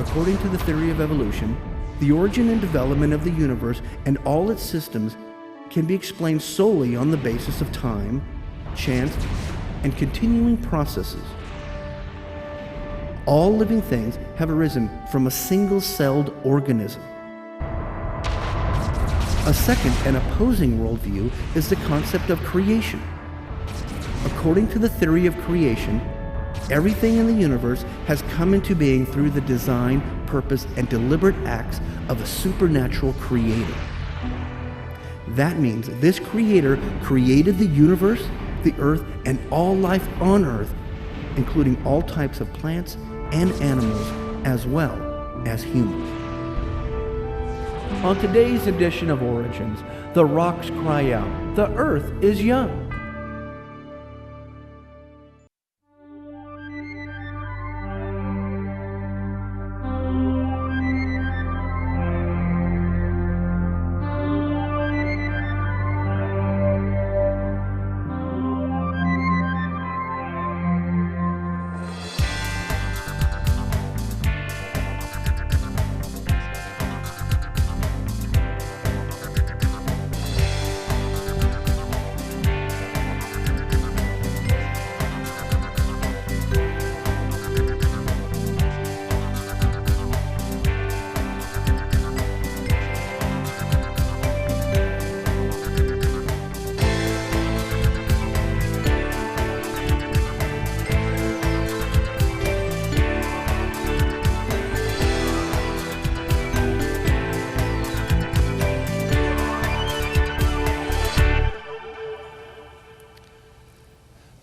According to the theory of evolution, the origin and development of the universe and all its systems can be explained solely on the basis of time, chance, and continuing processes. All living things have arisen from a single-celled organism. A second and opposing worldview is the concept of creation. According to the theory of creation, everything in the universe has come into being through the design, purpose, and deliberate acts of a supernatural creator. That means this creator created the universe, the earth, and all life on earth, including all types of plants and animals, as well as humans. On today's edition of Origins, the rocks cry out, "The earth is young."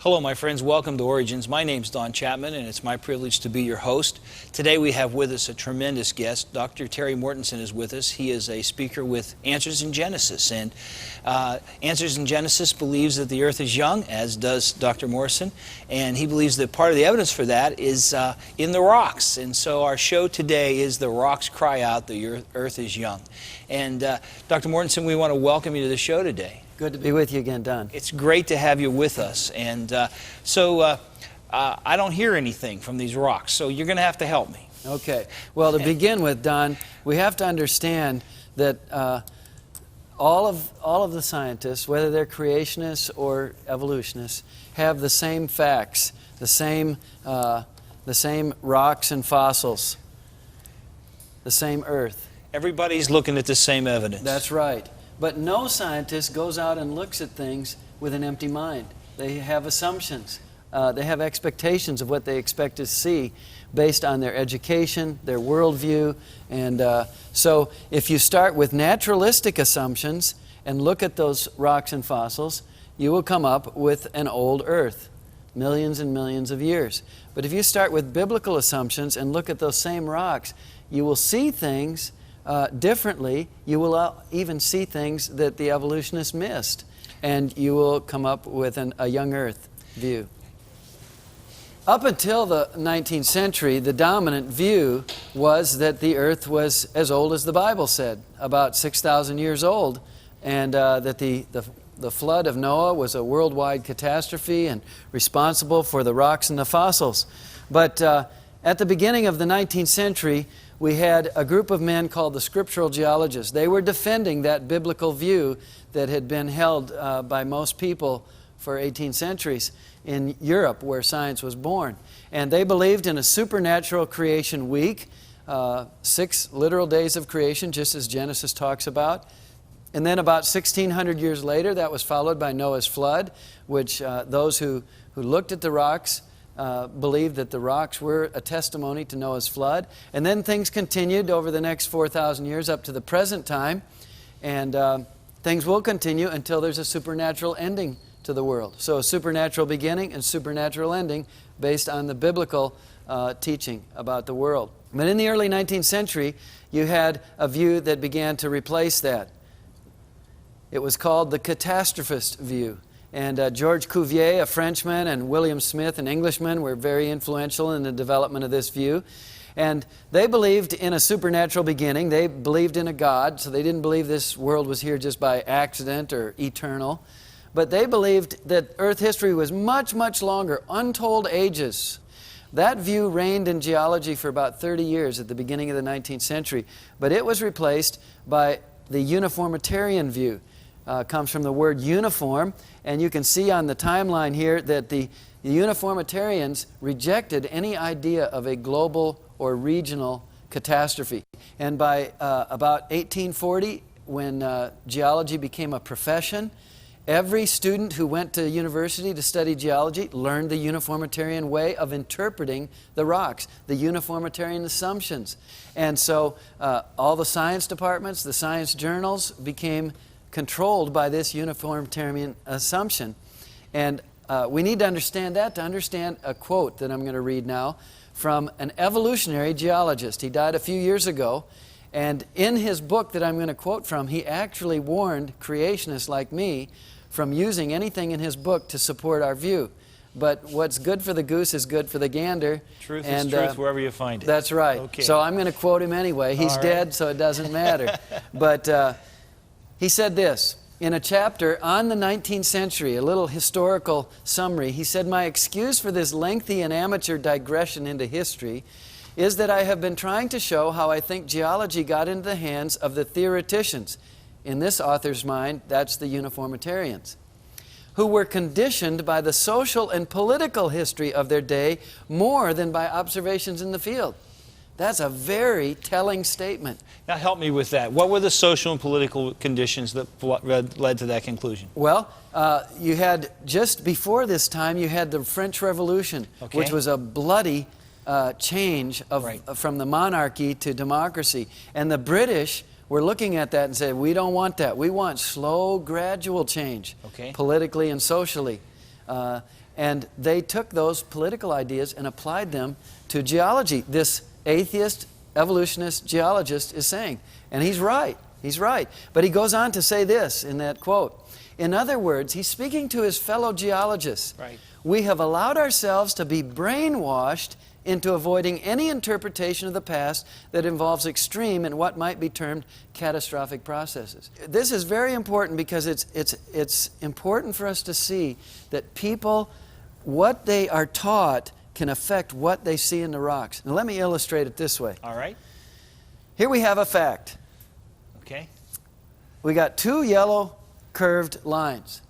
Hello, my friends. Welcome to Origins. My name's Donn Chapman, and it's my privilege to be your host. Today we have with us a tremendous guest. Dr. Terry Mortenson is with us. He is a speaker with Answers in Genesis. And Answers in Genesis believes that the earth is young, as does Dr. Morrison. And he believes that part of the evidence for that is in the rocks. And so our show today is The Rocks Cry Out, the Earth is Young. And Dr. Mortenson, we want to welcome you to the show today. Good to be with you again, Donn. It's great to have you with us. And I don't hear anything from these rocks, so you're going to have to help me. Okay. Well, to begin with, Donn, we have to understand that all of the scientists, whether they're creationists or evolutionists, have the same facts, the same rocks and fossils, the same earth. Everybody's looking at the same evidence. That's right. But no scientist goes out and looks at things with an empty mind. They have assumptions. They have expectations of what they expect to see based on their education, their worldview. And so if you start with naturalistic assumptions and look at those rocks and fossils, you will come up with an old earth, millions and millions of years. But if you start with biblical assumptions and look at those same rocks, you will see things differently. You will even see things that the evolutionists missed, and you will come up with a young earth view. Up until the 19th century, the dominant view was that the earth was as old as the Bible said, about 6,000 years old, and that the flood of Noah was a worldwide catastrophe and responsible for the rocks and the fossils. But at the beginning of the 19th century, we had a group of men called the scriptural geologists. They were defending that biblical view that had been held by most people for 18 centuries in Europe, where science was born. And they believed in a supernatural creation week, 6 literal days of creation, just as Genesis talks about. And then about 1,600 years later, that was followed by Noah's flood, which those who looked at the rocks believed that the rocks were a testimony to Noah's flood. And then things continued over the next 4,000 years up to the present time. And things will continue until there's a supernatural ending to the world. So a supernatural beginning and supernatural ending based on the biblical teaching about the world. But in the early 19th century, you had a view that began to replace that. It was called the catastrophist view. And George Cuvier, a Frenchman, and William Smith, an Englishman, were very influential in the development of this view. And they believed in a supernatural beginning. They believed in a God, so they didn't believe this world was here just by accident or eternal. But they believed that Earth history was much, much longer, untold ages, That view reigned in geology for about 30 years at the beginning of the 19th century, but it was replaced by the uniformitarian view. Comes from the word uniform, and you can see on the timeline here that the uniformitarians rejected any idea of a global or regional catastrophe. And by about 1840, when geology became a profession, every student who went to university to study geology learned the uniformitarian way of interpreting the rocks, the uniformitarian assumptions. And so all the science departments, the science journals became controlled by this uniformitarian assumption. And we need to understand that to understand a quote that I'm going to read now from an evolutionary geologist. He died a few years ago, and in his book that I'm going to quote from, he actually warned creationists like me from using anything in his book to support our view. But what's good for the goose is good for the gander. Truth is truth wherever you find it. That's right. Okay. So I'm going to quote him anyway. He's dead, so it doesn't matter. But he said this in a chapter on the 19th century, a little historical summary. He said, "My excuse for this lengthy and amateur digression into history is that I have been trying to show how I think geology got into the hands of the theoreticians." In this author's mind, that's the uniformitarians, who were conditioned by the social and political history of their day more than by observations in the field. That's a very telling statement. Now help me with that. What were the social and political conditions that led to that conclusion? Well, you had, just before this time, you had the French Revolution, which was a bloody change from the monarchy to democracy. And the British were looking at that and said, we don't want that. We want slow, gradual change, politically and socially. And they took those political ideas and applied them to geology. This atheist, evolutionist geologist is saying, and he's right. But he goes on to say this in that quote. In other words, he's speaking to his fellow geologists. We have allowed ourselves to be brainwashed into avoiding any interpretation of the past that involves extreme and what might be termed catastrophic processes. This is very important because it's important for us to see that people, what they are taught can affect what they see in the rocks. Now let me illustrate it this way. All right. Here we have a fact. Okay. We got two yellow curved lines.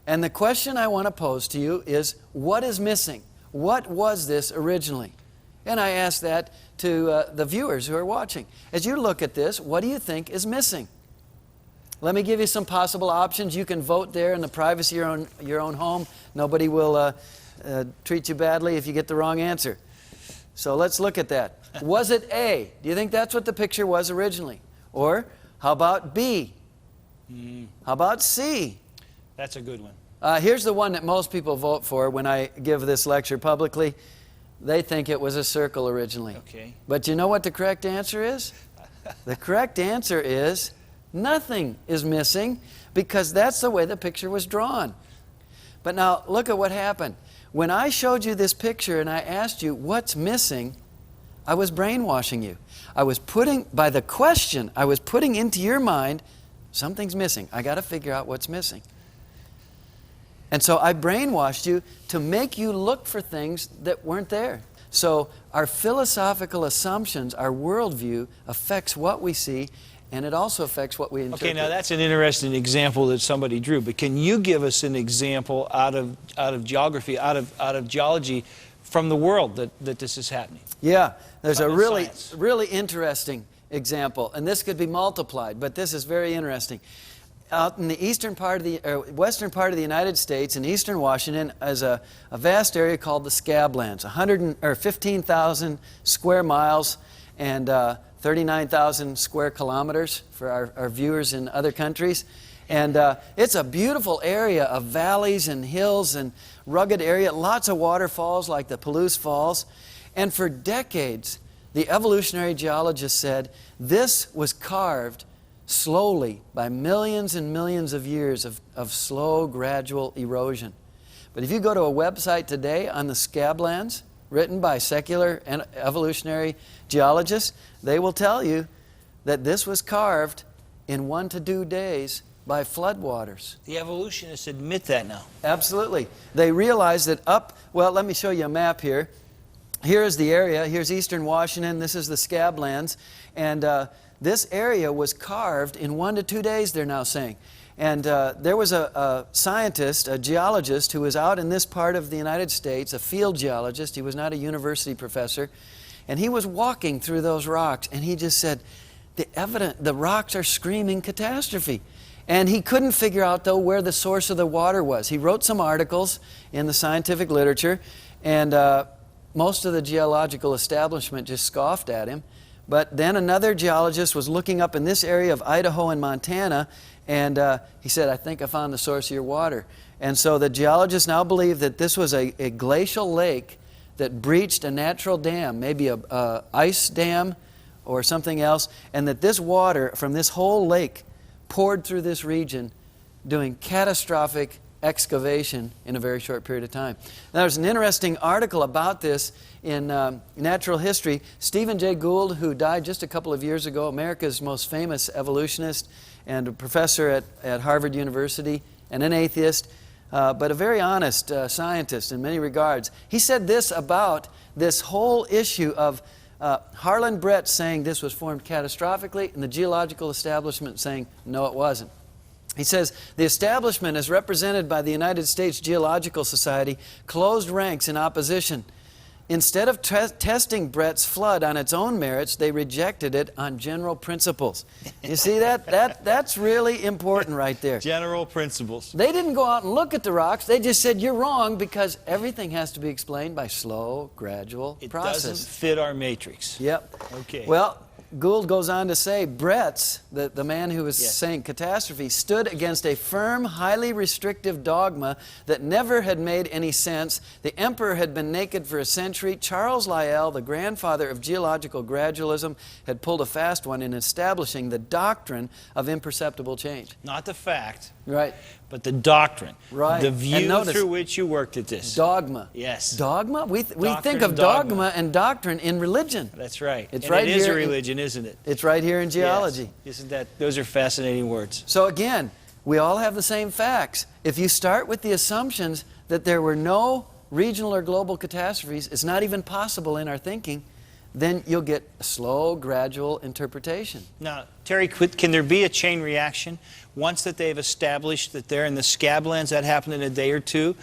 And the question I want to pose to you is, what is missing? What was this originally? And I ask that to the viewers who are watching. As you look at this, what do you think is missing? Let me give you some possible options. You can vote there in the privacy of your own home. Nobody will treat you badly if you get the wrong answer. So let's look at that. Was it A? Do you think that's what the picture was originally? Or how about B? How about C? That's a good one. Here's the one that most people vote for when I give this lecture publicly. They think it was a circle originally. Okay. But you know what the correct answer is? The correct answer is nothing is missing, because that's the way the picture was drawn. But now look at what happened. When I showed you this picture and I asked you what's missing, I was brainwashing you. By the question, I was putting into your mind, something's missing. I got to figure out what's missing. And so I brainwashed you to make you look for things that weren't there. So our philosophical assumptions, our worldview, affects what we see, and it also affects what we interpret. Okay, now that's an interesting example that somebody drew, but can you give us an example out of geography, out of geology, from the world that this is happening? Yeah, there's a really interesting example, and this could be multiplied, but this is very interesting. Out in the western part of the United States, in eastern Washington, is a vast area called the Scablands, 15,000 square miles and 39,000 square kilometers for our viewers in other countries. And it's a beautiful area of valleys and hills and rugged area, lots of waterfalls like the Palouse Falls. And for decades, the evolutionary geologists said this was carved slowly by millions and millions of years of slow, gradual erosion. But if you go to a website today on the Scablands, written by secular and evolutionary geologists, they will tell you that this was carved in 1 to 2 days by floodwaters. The evolutionists admit that now. Absolutely. They realize that let me show you a map here. here is the area. Here's eastern Washington. This is the Scablands. And this area was carved in 1 to 2 days, they're now saying. And there was a scientist, a geologist, who was out in this part of the United States, a field geologist. He was not a university professor. And he was walking through those rocks, and he just said, the rocks are screaming catastrophe. And he couldn't figure out, though, where the source of the water was. He wrote some articles in the scientific literature, and most of the geological establishment just scoffed at him. But then another geologist was looking up in this area of Idaho and Montana, and he said, I think I found the source of your water. And so the geologists now believe that this was a glacial lake that breached a natural dam, maybe a ice dam or something else, and that this water from this whole lake poured through this region, doing catastrophic excavation in a very short period of time. Now, there's an interesting article about this in Natural History. Stephen Jay Gould, who died just a couple of years ago, America's most famous evolutionist and a professor at Harvard University and an atheist, but a very honest scientist in many regards. He said this about this whole issue of Harlan Brett saying this was formed catastrophically and the geological establishment saying no, it wasn't. He says, the establishment, as represented by the United States Geological Society, closed ranks in opposition. Instead of testing Brett's flood on its own merits, they rejected it on general principles. You see that? That's really important right there. General principles. They didn't go out and look at the rocks. They just said, you're wrong, because everything has to be explained by slow, gradual process. It doesn't fit our matrix. Yep. Okay. Well, Gould goes on to say, Brett's, the man who was saying catastrophe, stood against a firm, highly restrictive dogma that never had made any sense. The emperor had been naked for a century. Charles Lyell, the grandfather of geological gradualism, had pulled a fast one in establishing the doctrine of imperceptible change. Not the fact. Right. But the doctrine. Right. The view notice, through which you worked at this. Dogma. Yes. Dogma? We think of dogma and doctrine in religion. That's right. It's and right it is here a religion, isn't it? It's right here in geology. Yes. Isn't that? Those are fascinating words. So again, we all have the same facts. If you start with the assumptions that there were no regional or global catastrophes, it's not even possible in our thinking, then you'll get a slow, gradual interpretation. Now, Terry, can there be a chain reaction? Once that they've established that they're in the Scablands, that happened in a day or two,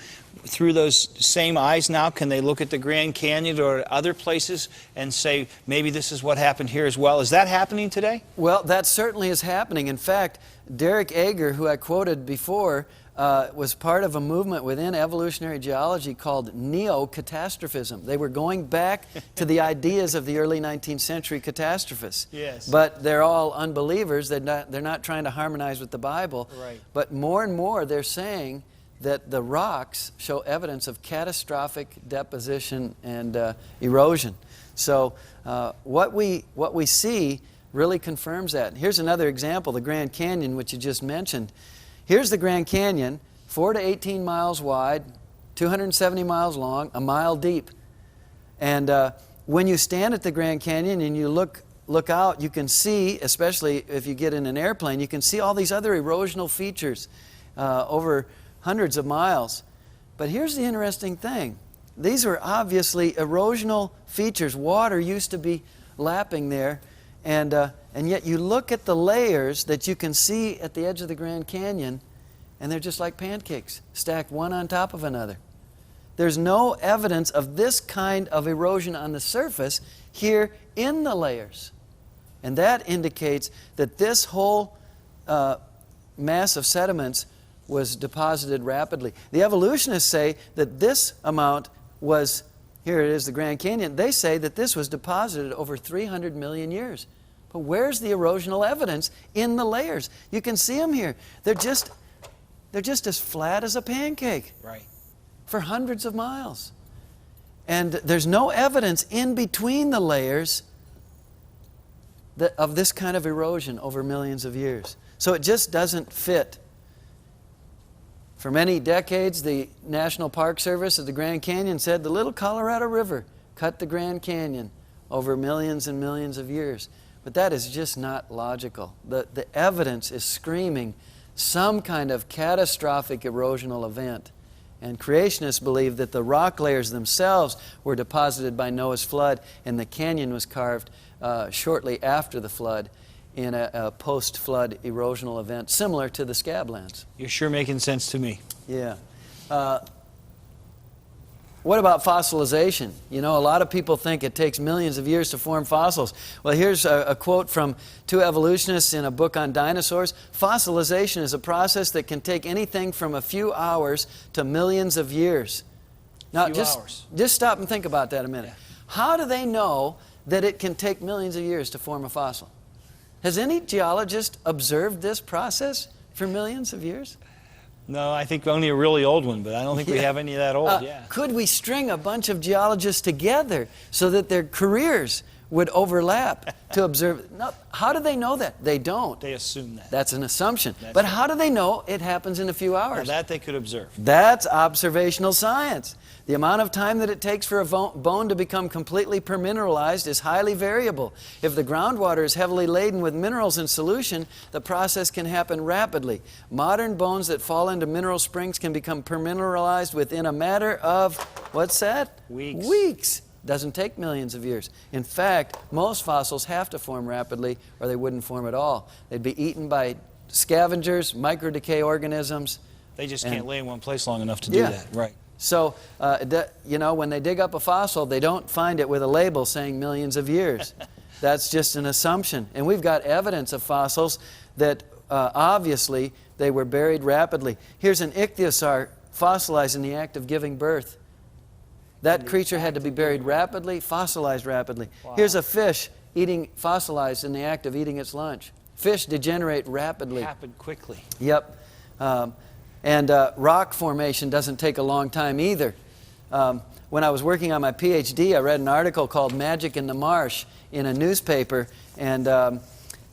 through those same eyes now, can they look at the Grand Canyon or other places and say, maybe this is what happened here as well? Is that happening today? Well, that certainly is happening. In fact, Derek Ager, who I quoted before, was part of a movement within evolutionary geology called neo-catastrophism. They were going back to the ideas of the early 19th century catastrophists. Yes. But they're all unbelievers. They're not trying to harmonize with the Bible. Right. But more and more they're saying that the rocks show evidence of catastrophic deposition and erosion. So what we see really confirms that. Here's another example, the Grand Canyon, which you just mentioned. Here's the Grand Canyon, 4 to 18 miles wide, 270 miles long, a mile deep. And when you stand at the Grand Canyon and you look out, you can see, especially if you get in an airplane, you can see all these other erosional features over hundreds of miles. But here's the interesting thing. These were obviously erosional features. Water used to be lapping there. And yet you look at the layers that you can see at the edge of the Grand Canyon, and they're just like pancakes, stacked one on top of another. There's no evidence of this kind of erosion on the surface here in the layers. And that indicates that this whole mass of sediments was deposited rapidly. The evolutionists say that this amount was, here it is, the Grand Canyon, they say that this was deposited over 300 million years. But where's the erosional evidence in the layers? You can see them here. They're just as flat as a pancake. Right. For hundreds of miles. And there's no evidence in between the layers of this kind of erosion over millions of years. So it just doesn't fit. For many decades, the National Park Service at the Grand Canyon said the Little Colorado River cut the Grand Canyon over millions and millions of years. But that is just not logical. The evidence is screaming some kind of catastrophic erosional event. And creationists believe that the rock layers themselves were deposited by Noah's flood, and the canyon was carved shortly after the flood in a post-flood erosional event similar to the Scablands. You're sure making sense to me. Yeah. What about fossilization? You know, a lot of people think it takes millions of years to form fossils. Well, here's a quote from two evolutionists in a book on dinosaurs. Fossilization is a process that can take anything from a few hours to millions of years. Now, just stop and think about that a minute. Yeah. How do they know that it can take millions of years to form a fossil? Has any geologist observed this process for millions of years? No, I think only a really old one, but I don't think we have any of that old. Could we string a bunch of geologists together so that their careers would overlap to observe? No, how do they know that? They don't. They assume that. That's an assumption. That's but right. how do they know it happens in a few hours? Now that they could observe. That's observational science. The amount of time that it takes for a bone to become completely permineralized is highly variable. If the groundwater is heavily laden with minerals in solution, the process can happen rapidly. Modern bones that fall into mineral springs can become permineralized within a matter of, what's that? Weeks. Weeks. Doesn't take millions of years. In fact, most fossils have to form rapidly or they wouldn't form at all. They'd be eaten by scavengers, microdecay organisms. They just can't lay in one place long enough to do that. Right. So, you know, when they dig up a fossil, they don't find it with a label saying millions of years. That's just an assumption. And we've got evidence of fossils that obviously they were buried rapidly. Here's an ichthyosaur fossilized in the act of giving birth. That creature had to be buried rapidly, fossilized rapidly. Wow. Here's a fish fossilized in the act of eating its lunch. Fish degenerate rapidly. Happened quickly. Yep. And rock formation doesn't take a long time either. When I was working on my PhD, I read an article called Magic in the Marsh in a newspaper, and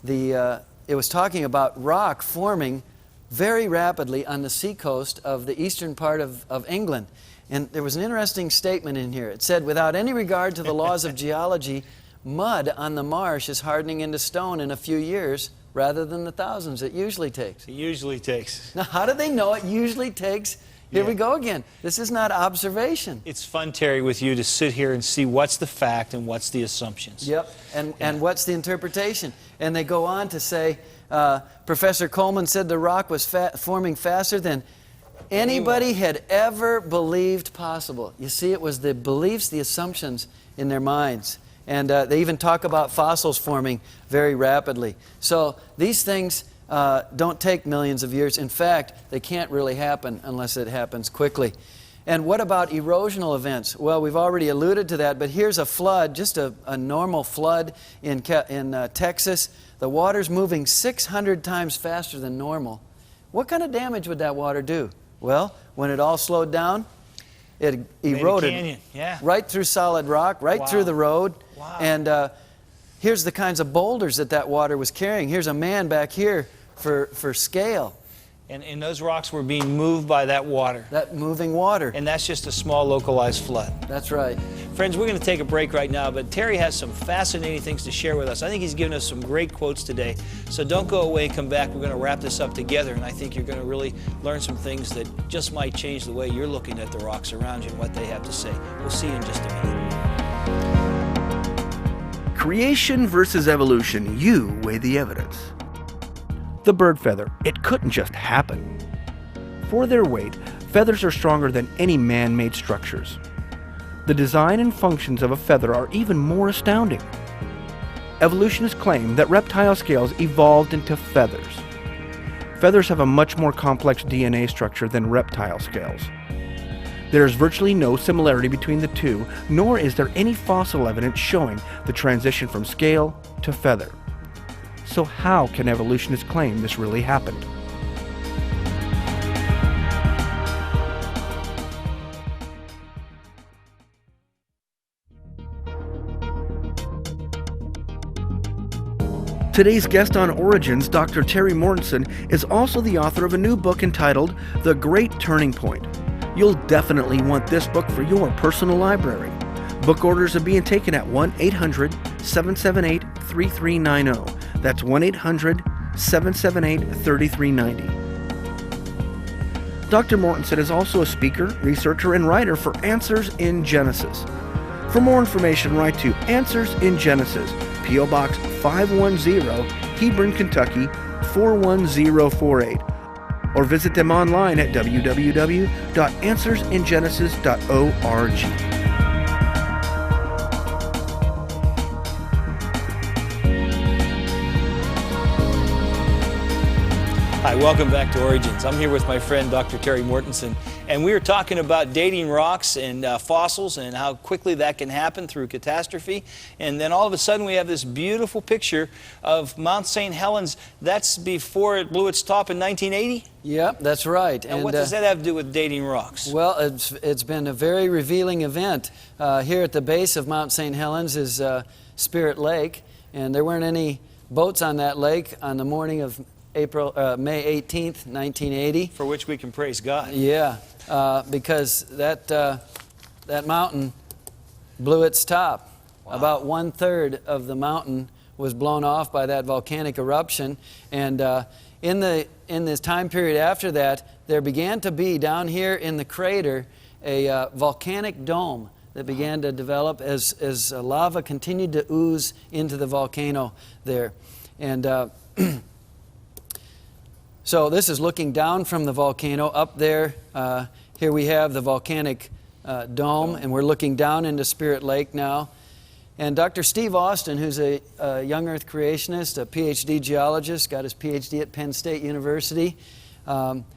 it was talking about rock forming very rapidly on the seacoast of the eastern part of England. And there was an interesting statement in here. It said, without any regard to the laws of geology, mud on the marsh is hardening into stone in a few years rather than the thousands it usually takes. It usually takes. Now, how do they know it usually takes? Here we go again. This is not observation. It's fun, Terry, with you to sit here and see what's the fact and what's the assumptions. Yep, and what's the interpretation. And they go on to say, Professor Coleman said the rock was forming faster than anybody had ever believed possible. You see, it was the beliefs, the assumptions in their minds. And they even talk about fossils forming very rapidly. So these things don't take millions of years. In fact, they can't really happen unless it happens quickly. And what about erosional events? Well, we've already alluded to that, but here's a flood, just a normal flood in Texas. The water's moving 600 times faster than normal. What kind of damage would that water do? Well, when it all slowed down, it eroded right through solid rock, right through the road. Wow. And here's the kinds of boulders that water was carrying. Here's a man back here for scale. And those rocks were being moved by that water. That moving water. And that's just a small localized flood. That's right. Friends, we're going to take a break right now, but Terry has some fascinating things to share with us. I think he's given us some great quotes today. So don't go away and come back. We're going to wrap this up together, and I think you're going to really learn some things that just might change the way you're looking at the rocks around you and what they have to say. We'll see you in just a minute. Creation versus evolution. You weigh the evidence. The bird feather. It couldn't just happen. For their weight, feathers are stronger than any man-made structures. The design and functions of a feather are even more astounding. Evolutionists claim that reptile scales evolved into feathers. Feathers have a much more complex DNA structure than reptile scales. There is virtually no similarity between the two, nor is there any fossil evidence showing the transition from scale to feather. So how can evolutionists claim this really happened? Today's guest on Origins, Dr. Terry Mortenson, is also the author of a new book entitled The Great Turning Point. You'll definitely want this book for your personal library. Book orders are being taken at 1-800-778-3390. That's 1-800-778-3390. Dr. Mortenson is also a speaker, researcher, and writer for Answers in Genesis. For more information, write to Answers in Genesis, P.O. Box 510, Hebron, Kentucky 41048, or visit them online at www.answersingenesis.org. Hi, welcome back to Origins. I'm here with my friend Dr. Terry Mortenson, and we are talking about dating rocks and fossils and how quickly that can happen through catastrophe. And then all of a sudden we have this beautiful picture of Mount St. Helens. That's before it blew its top in 1980? Yep, that's right. And what does that have to do with dating rocks? Well, it's been a very revealing event. Here at the base of Mount St. Helens is Spirit Lake, and there weren't any boats on that lake on the morning of May 18th, 1980. For which we can praise God. Yeah, because that mountain blew its top. Wow. About 1/3 of the mountain was blown off by that volcanic eruption. And in this time period after that, there began to be down here in the crater a volcanic dome that began to develop as lava continued to ooze into the volcano there. And so this is looking down from the volcano up there. Here we have the volcanic dome, and we're looking down into Spirit Lake now. And Dr. Steve Austin, who's a young earth creationist, a PhD geologist, got his PhD at Penn State University,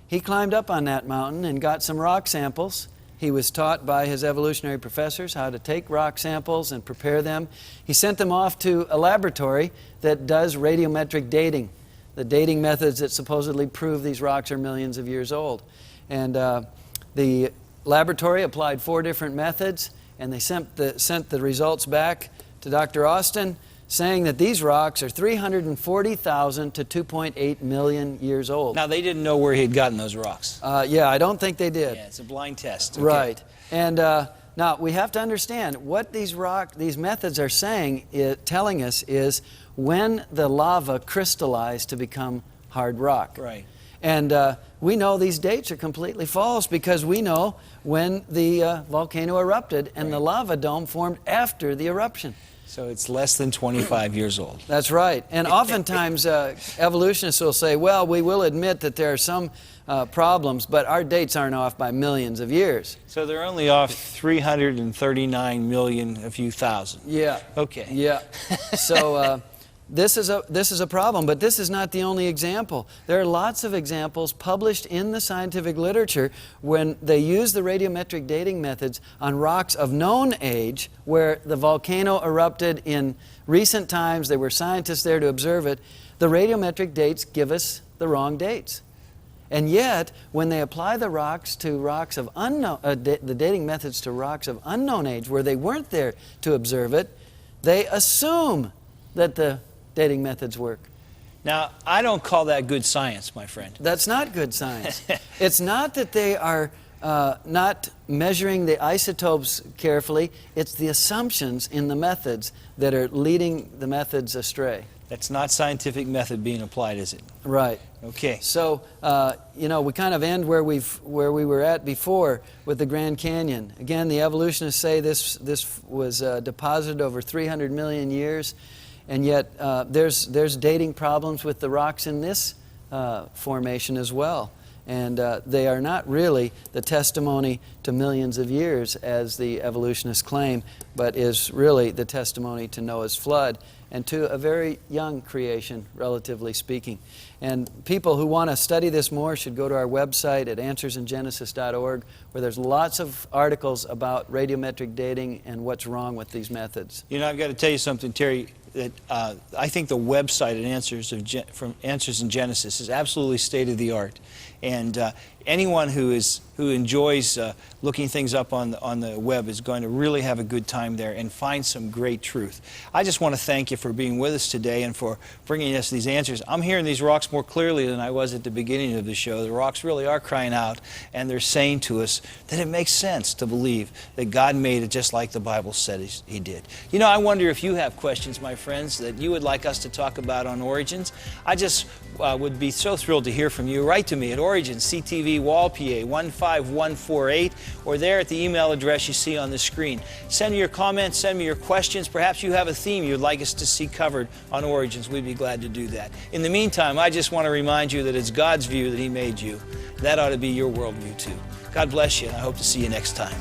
he climbed up on that mountain and got some rock samples. He was taught by his evolutionary professors how to take rock samples and prepare them. He sent them off to a laboratory that does radiometric dating, the dating methods that supposedly prove these rocks are millions of years old. And the laboratory applied 4 different methods, and they sent the results back to Dr. Austin, saying that these rocks are 340,000 to 2.8 million years old. Now, they didn't know where he had gotten those rocks. Yeah, I don't think they did. Yeah, it's a blind test. Okay. Right. And now we have to understand what these methods are saying, telling us is when the lava crystallized to become hard rock. Right. And we know these dates are completely false because we know when the volcano erupted and the lava dome formed after the eruption. So it's less than 25 years old. That's right. And oftentimes evolutionists will say, well, we will admit that there are some problems, but our dates aren't off by millions of years. So they're only off 339 million, a few thousand. Yeah. Okay. Yeah. So this is a problem, but this is not the only example. There are lots of examples published in the scientific literature when they use the radiometric dating methods on rocks of known age where the volcano erupted in recent times. There were scientists there to observe it. The radiometric dates give us the wrong dates. And yet, when they apply the rocks to rocks of unknown, the dating methods to rocks of unknown age where they weren't there to observe it, they assume that the dating methods work. Now, I don't call that good science, my friend. That's not good science. It's not that they are not measuring the isotopes carefully. It's the assumptions in the methods that are leading the methods astray. That's not scientific method being applied, is it? Right. Okay. So, we kind of end where we were at before with the Grand Canyon. Again, the evolutionists say this was deposited over 300 million years. And yet there's dating problems with the rocks in this formation as well. And they are not really the testimony to millions of years as the evolutionists claim, but is really the testimony to Noah's flood and to a very young creation, relatively speaking. And people who want to study this more should go to our website at answersingenesis.org, where there's lots of articles about radiometric dating and what's wrong with these methods. You know, I've got to tell you something, Terry, that I think the website at from Answers in Genesis is absolutely state-of-the-art. And anyone who enjoys looking things up on the web is going to really have a good time there and find some great truth. I just want to thank you for being with us today and for bringing us these answers. I'm hearing these rocks more clearly than I was at the beginning of the show. The rocks really are crying out, and they're saying to us that it makes sense to believe that God made it just like the Bible said He did. You know, I wonder if you have questions, my friends, that you would like us to talk about on Origins. I just would be so thrilled to hear from you. Write to me at Origins, CTV Wall, PA 15148, or there at the email address you see on the screen. Send me your comments, send me your questions. Perhaps you have a theme you'd like us to see covered on Origins. We'd be glad to do that. In the meantime, I just want to remind you that it's God's view that He made you. That ought to be your worldview too. God bless you, and I hope to see you next time.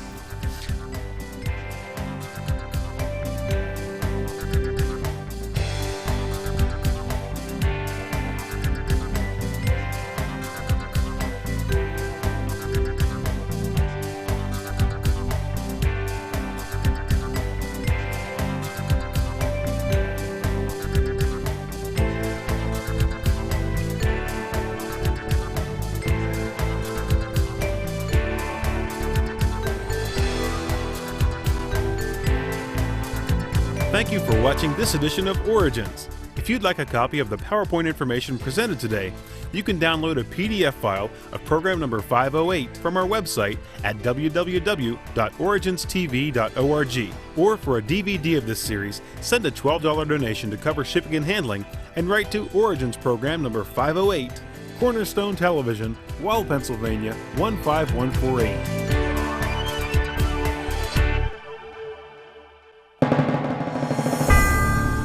Thank you for watching this edition of Origins. If you'd like a copy of the PowerPoint information presented today, you can download a PDF file of program number 508 from our website at www.originstv.org. Or for a DVD of this series, send a $12 donation to cover shipping and handling and write to Origins program number 508, Cornerstone Television, Wall, Pennsylvania 15148.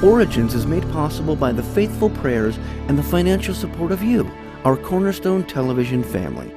Origins is made possible by the faithful prayers and the financial support of you, our Cornerstone Television family.